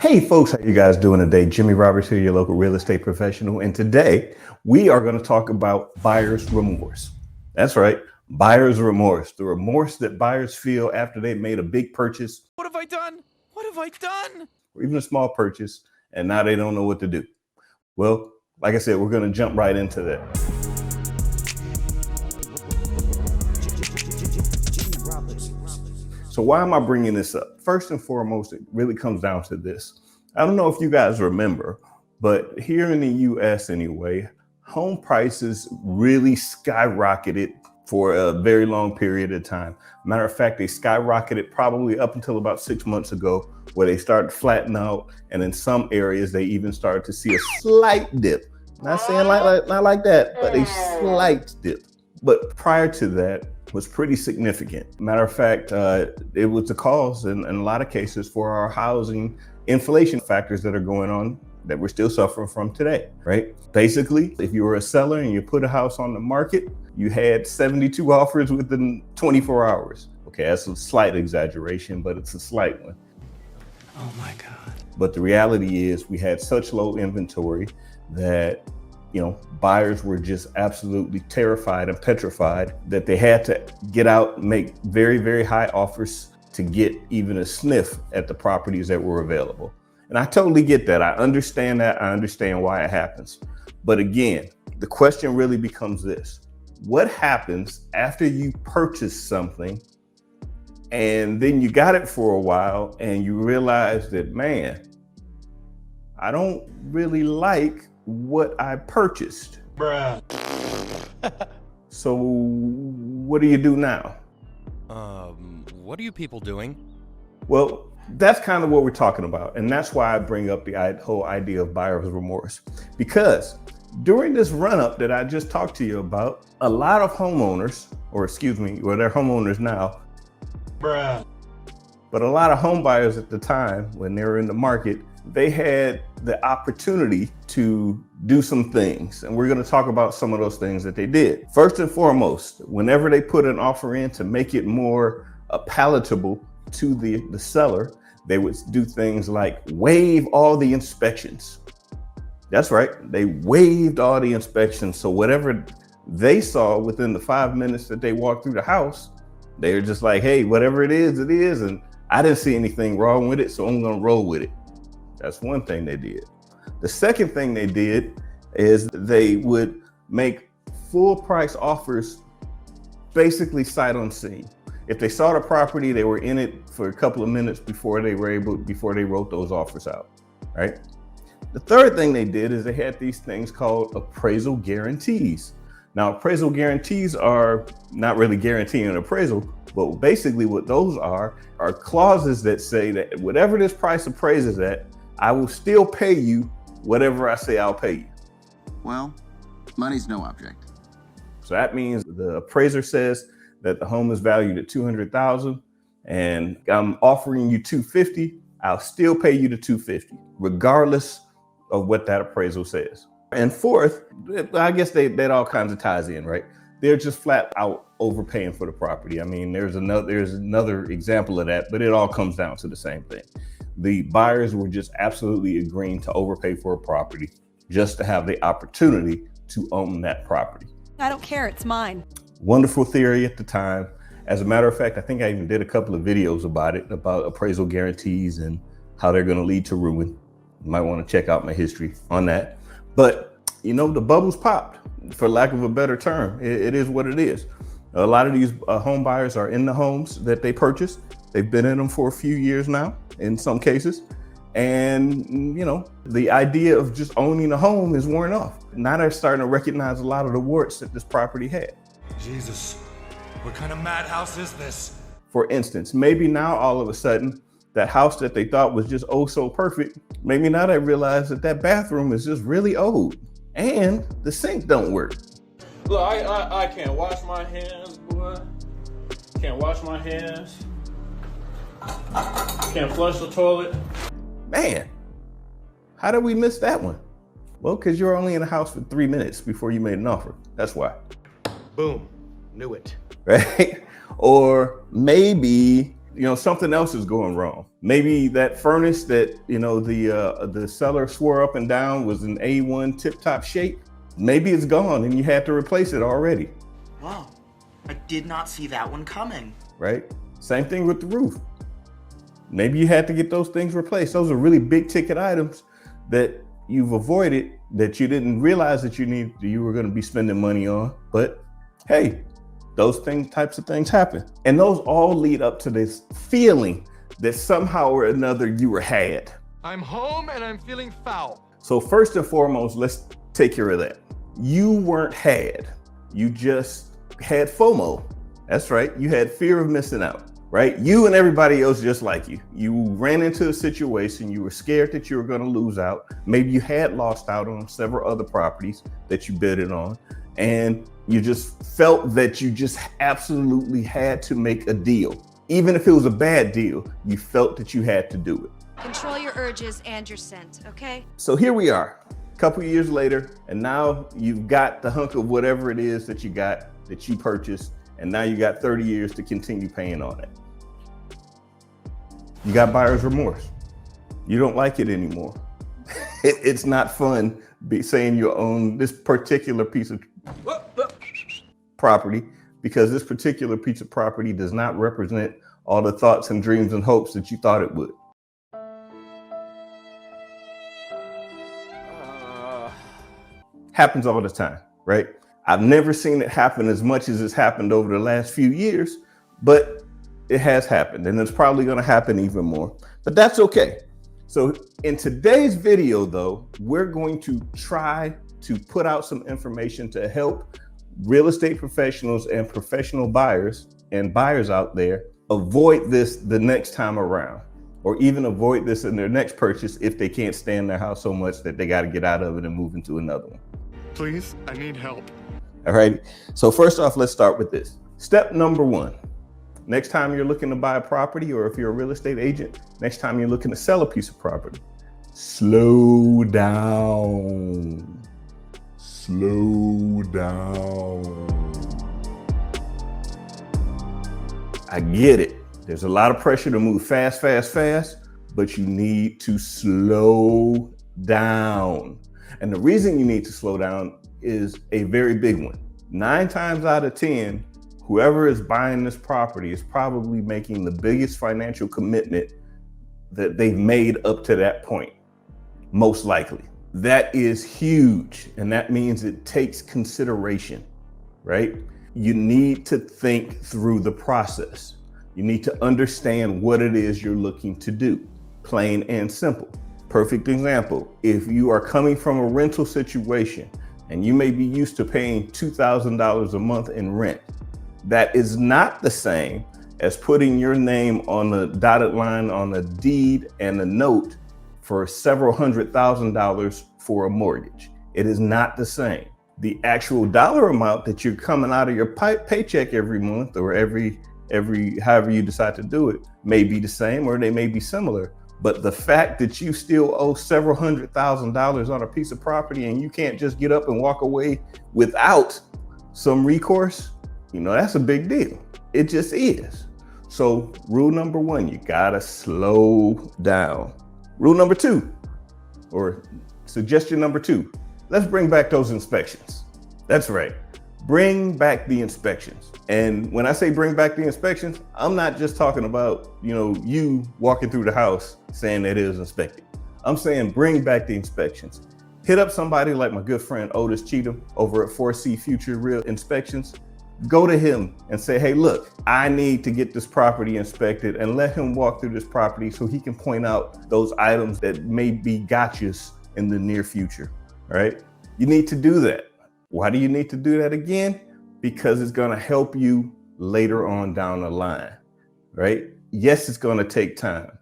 Hey folks, how you guys doing today? Jimmy Roberts here, your local real estate professional. And today we are going to talk about buyer's remorse. That's right, buyer's remorse. The remorse that buyers feel after they made a big purchase. What have I done? What have I done? Or even a small purchase, and now they don't know what to do. Well, like I said, we're going to jump right into that. So why am I bringing this up? First and foremost, it really comes down to this. I don't know if you guys remember, but here in the US anyway, home prices really skyrocketed for a very long period of time. Matter of fact, they skyrocketed probably up until about 6 months ago, where they started to flatten out. And in some areas, they even started to see a slight dip. Not saying not like that, but a slight dip. But prior to that, was pretty significant. Matter of fact, it was the cause in a lot of cases for our housing inflation factors that are going on that we're still suffering from today, right? Basically, if you were a seller and you put a house on the market, you had 72 offers within 24 hours. Okay, that's a slight exaggeration, but it's a slight one. Oh my God. But the reality is we had such low inventory that buyers were just absolutely terrified and petrified that they had to get out and make very, very high offers to get even a sniff at the properties that were available. And I totally get that. I understand that. I understand why it happens. But again, the question really becomes this: what happens after you purchase something and then you got it for a while and you realize that, man, I don't really like what I purchased. Bruh. So what do you do now? What are you people doing? Well, that's kind of what we're talking about. And that's why I bring up the whole idea of buyer's remorse. Because during this run-up that I just talked to you about, a lot of homeowners, they're homeowners now. Bruh. But a lot of home buyers at the time, when they were in the market, they had the opportunity to do some things. And we're going to talk about some of those things that they did. First and foremost, whenever they put an offer in to make it more palatable to the seller, they would do things like waive all the inspections. That's right. They waived all the inspections. So whatever they saw within the 5 minutes that they walked through the house, they were just like, hey, whatever it is, it is. And I didn't see anything wrong with it, so I'm going to roll with it. That's one thing they did. The second thing they did is they would make full price offers, basically sight unseen. If they saw the property, they were in it for a couple of minutes before they wrote those offers out, right? The third thing they did is they had these things called appraisal guarantees. Now, appraisal guarantees are not really guaranteeing an appraisal, but basically what those are clauses that say that whatever this price appraises at, I will still pay you whatever I say I'll pay you. Well, money's no object. So that means the appraiser says that the home is valued at $200,000 and I'm offering you $250. I'll still pay you the $250, regardless of what that appraisal says. And fourth, I guess that all kinds of ties in, right? They're just flat out overpaying for the property. I mean, there's another example of that, but it all comes down to the same thing. The buyers were just absolutely agreeing to overpay for a property just to have the opportunity to own that property. I don't care, it's mine. Wonderful theory at the time. As a matter of fact, I think I even did a couple of videos about appraisal guarantees and how they're going to lead to ruin. You might want to check out my history on that. But, the bubbles popped, for lack of a better term. It is what it is. A lot of these home buyers are in the homes that they purchased. They've been in them for a few years now, in some cases. And, the idea of just owning a home is worn off. Now they're starting to recognize a lot of the warts that this property had. Jesus, what kind of madhouse is this? For instance, maybe now all of a sudden, that house that they thought was just oh so perfect, maybe now they realize that bathroom is just really old and the sink don't work. Look, I can't wash my hands, boy. Can't wash my hands. Can't flush the toilet. Man, how did we miss that one? Well, because you're only in the house for 3 minutes before you made an offer. That's why. Boom, knew it. Right? Or maybe something else is going wrong. Maybe that furnace that, the seller swore up and down was in A1 tip-top shape. Maybe it's gone and you had to replace it already. Whoa, I did not see that one coming. Right? Same thing with the roof. Maybe you had to get those things replaced. Those are really big ticket items that you've avoided, that you didn't realize that you were going to be spending money on. But hey, those types of things happen. And those all lead up to this feeling that somehow or another you were had. I'm home and I'm feeling foul. So first and foremost, let's take care of that. You weren't had. You just had FOMO. That's right. You had fear of missing out, right? You and everybody else just like you. You ran into a situation. You were scared that you were going to lose out. Maybe you had lost out on several other properties that you bidded on. And you just felt that you just absolutely had to make a deal. Even if it was a bad deal, you felt that you had to do it. Control your urges and your scent, okay? So here we are, a couple of years later, and now you've got the hunk of whatever it is that you got, that you purchased, and now you got 30 years to continue paying on it. You got buyer's remorse. You don't like it anymore. It's not fun saying you own this particular piece of property, because this particular piece of property does not represent all the thoughts and dreams and hopes that you thought it would. Happens all the time, right? I've never seen it happen as much as it's happened over the last few years, but it has happened, and it's probably going to happen even more, but that's okay. So in today's video, though, we're going to try to put out some information to help real estate professionals and professional buyers and buyers out there avoid this the next time around, or even avoid this in their next purchase if they can't stand their house so much that they got to get out of it and move into another one. Please, I need help. All right. So first off, let's start with this. Step number one. Next time you're looking to buy a property, or if you're a real estate agent, next time you're looking to sell a piece of property, slow down. Slow down. I get it. There's a lot of pressure to move fast, but you need to slow down. And the reason you need to slow down is a very big one. 9 times out of 10, whoever is buying this property is probably making the biggest financial commitment that they've made up to that point, most likely. That is huge. And that means it takes consideration, right? You need to think through the process. You need to understand what it is you're looking to do, plain and simple. Perfect example. If you are coming from a rental situation and you may be used to paying $2,000 a month in rent, that is not the same as putting your name on the dotted line on a deed and a note for several $100,000 for a mortgage. It is not the same. The actual dollar amount that you're coming out of your paycheck every month, or every however you decide to do it, may be the same, or they may be similar. But the fact that you still owe several $100,000 on a piece of property and you can't just get up and walk away without some recourse, that's a big deal. It just is. So rule number one, you gotta slow down. Rule number two, or suggestion number two, let's bring back those inspections. That's right. Bring back the inspections. And when I say bring back the inspections, I'm not just talking about, you walking through the house saying that it was inspected. I'm saying bring back the inspections. Hit up somebody like my good friend Otis Cheatham over at 4C Future Real Inspections. Go to him and say, hey, look, I need to get this property inspected, and let him walk through this property so he can point out those items that may be gotchas in the near future. All right. You need to do that. Why do you need to do that again? Because it's going to help you later on down the line, right? Yes, it's going to take time.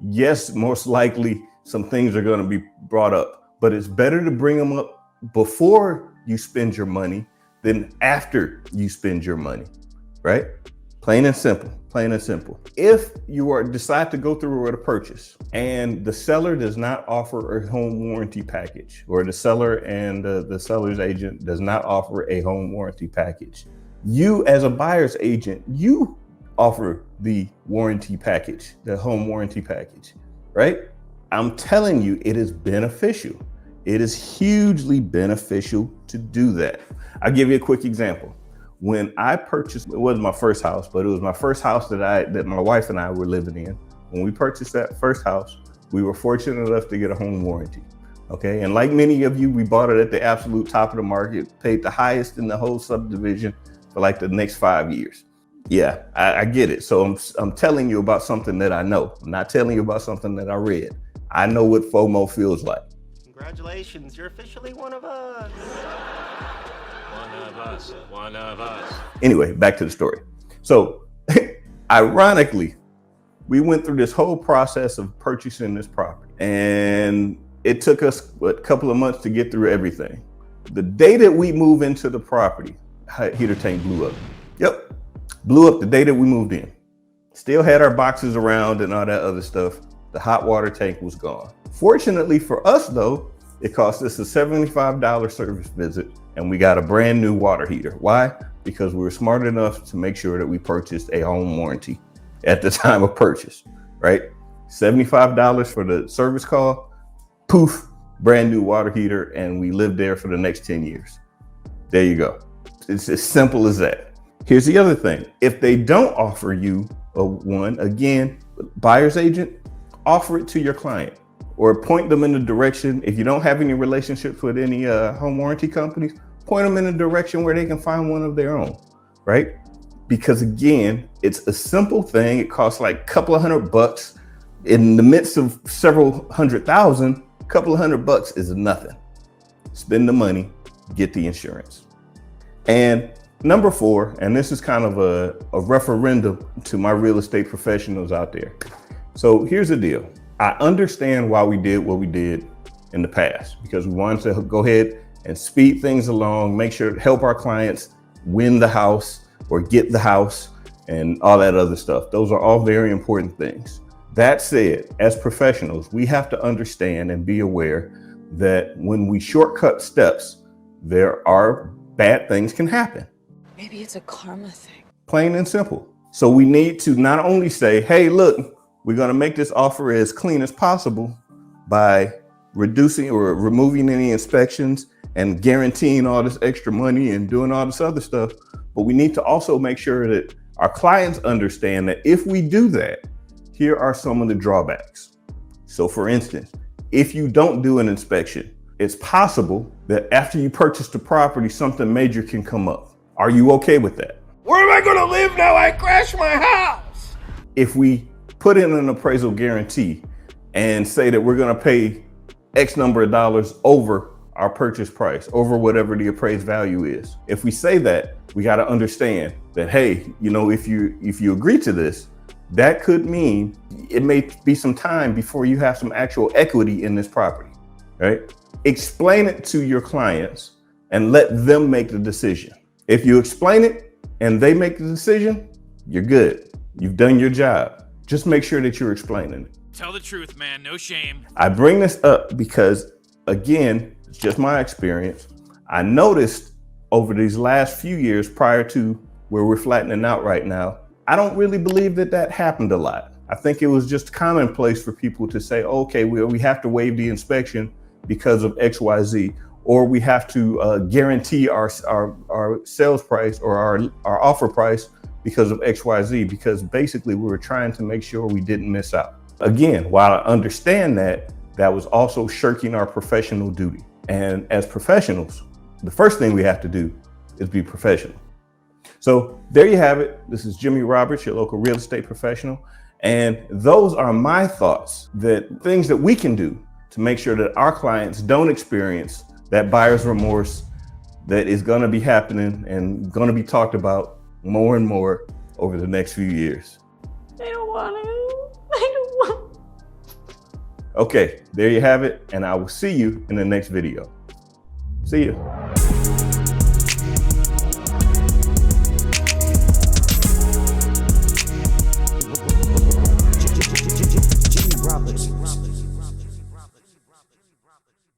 Yes, most likely some things are going to be brought up, but it's better to bring them up before you spend your money than after you spend your money, right? Plain and simple, plain and simple. If you decide to go through with a purchase and the seller does not offer a home warranty package, or the seller and the seller's agent does not offer a home warranty package, you as a buyer's agent, you offer the warranty package, the home warranty package, right? I'm telling you, it is beneficial. It is hugely beneficial to do that. I'll give you a quick example. When I purchased, it wasn't my first house, but it was my first house that my wife and I were living in. When we purchased that first house, we were fortunate enough to get a home warranty. Okay, and like many of you, we bought it at the absolute top of the market, paid the highest in the whole subdivision for like the next 5 years. Yeah, I get it. So I'm telling you about something that I know. I'm not telling you about something that I read. I know what FOMO feels like. Congratulations, you're officially one of us. One of us. Anyway, back to the story. So ironically, we went through this whole process of purchasing this property, and it took us a couple of months to get through everything. The day that we moved into the property, heater tank blew up. Yep, blew up the day that we moved in. Still had our boxes around and all that other stuff. The hot water tank was gone. Fortunately for us though, it cost us a $75 service visit and we got a brand new water heater. Why? Because we were smart enough to make sure that we purchased a home warranty at the time of purchase, right? $75 for the service call, poof, brand new water heater, and we lived there for the next 10 years. There you go. It's as simple as that. Here's the other thing. If they don't offer you one, again, buyer's agent, offer it to your client or point them in the direction. If you don't have any relationships with any home warranty companies, point them in a direction where they can find one of their own, right? Because again, it's a simple thing. It costs like a couple of $100 in the midst of several $100,000. A couple of $100 is nothing. Spend the money, get the insurance. And number 4, and this is kind of a referendum to my real estate professionals out there. So here's the deal. I understand why we did what we did in the past, because we wanted to go ahead and speed things along, make sure to help our clients win the house or get the house and all that other stuff. Those are all very important things. That said, as professionals, we have to understand and be aware that when we shortcut steps, there are bad things can happen. Maybe it's a karma thing. Plain and simple. So we need to not only say, hey, look, we're going to make this offer as clean as possible by reducing or removing any inspections and guaranteeing all this extra money and doing all this other stuff. But we need to also make sure that our clients understand that if we do that, here are some of the drawbacks. So for instance, if you don't do an inspection, it's possible that after you purchase the property, something major can come up. Are you okay with that? Where am I gonna live now? I crashed my house. If we put in an appraisal guarantee and say that we're gonna pay X number of dollars over our purchase price, over whatever the appraised value is. If we say that, we gotta understand that, hey, you know, if you agree to this, that could mean it may be some time before you have some actual equity in this property, right? Explain it to your clients and let them make the decision. If you explain it and they make the decision, you're good. You've done your job. Just make sure that you're explaining it. Tell the truth, man. No shame. I bring this up because, again, it's just my experience. I noticed over these last few years prior to where we're flattening out right now, I don't really believe that happened a lot. I think it was just commonplace for people to say, okay, we have to waive the inspection because of XYZ, or we have to guarantee our sales price or our offer price because of XYZ, because basically we were trying to make sure we didn't miss out. Again, while I understand that was also shirking our professional duty. And as professionals, the first thing we have to do is be professional. So there you have it. This is Jimmy Roberts, your local real estate professional. And those are my thoughts, that things that we can do to make sure that our clients don't experience that buyer's remorse that is going to be happening and going to be talked about more and more over the next few years. I don't want to. I don't want. Okay, there you have it. And I will see you in the next video. See you.